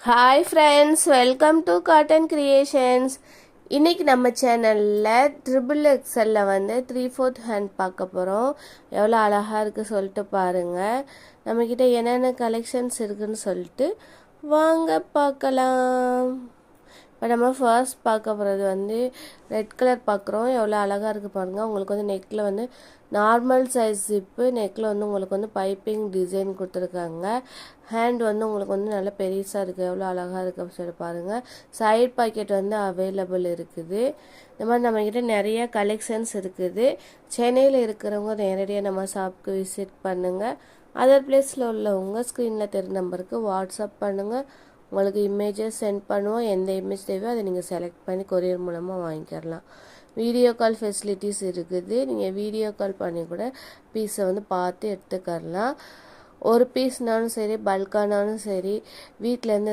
Hi friends, welcome to cotton creations. இன்றைக்கி நம்ம சேனலில் ட்ரிபிள் எக்ஸலில் வந்து 3/4 ஹேண்ட் பார்க்க போகிறோம். எவ்வளோ அழகாக இருக்குது சொல்லிட்டு பாருங்கள். நம்மக்கிட்ட என்னென்ன கலெக்ஷன்ஸ் இருக்குதுன்னு சொல்லிட்டு வாங்க பார்க்கலாம். இப்போ நம்ம ஃபர்ஸ்ட் பார்க்க போகிறது வந்து ரெட் கலர் பார்க்குறோம். எவ்வளோ அழகாக இருக்குது பாருங்கள். உங்களுக்கு வந்து நெக்கில் வந்து நார்மல் சைஸ் ஜிப்பு, நெக்கில் வந்து உங்களுக்கு வந்து பைப்பிங் டிசைன் கொடுத்துருக்காங்க. ஹேண்ட் வந்து உங்களுக்கு வந்து நல்லா பெருசாக இருக்குது. எவ்வளோ அழகாக இருக்குது அப்படின்னு சொல்லி பாருங்கள். சைட் பாக்கெட் வந்து அவைலபிள் இருக்குது. இந்த மாதிரி நம்மக்கிட்ட நிறைய கலெக்ஷன்ஸ் இருக்குது. சென்னையில் இருக்கிறவங்க நேரடியாக நம்ம ஷாப்புக்கு விசிட் பண்ணுங்கள். அதர் பிளேஸில் உள்ளவங்க ஸ்க்ரீனில் தெரிஞ்ச நம்பருக்கு வாட்ஸ்அப் பண்ணுங்கள். உங்களுக்கு இமேஜஸ் சென்ட் பண்ணுவோம். எந்த இமேஜ் தேவையோ அதை நீங்கள் செலக்ட் பண்ணி கொரியர் மூலமாக வாங்கிக்கிறலாம். வீடியோ கால் ஃபெசிலிட்டிஸ் இருக்குது. நீங்கள் வீடியோ கால் பண்ணி கூட பீஸை வந்து பார்த்து எடுத்துக்கரலாம். ஒரு பீஸ்னாலும் சரி, பல்கானாலும் சரி, வீட்டிலேருந்து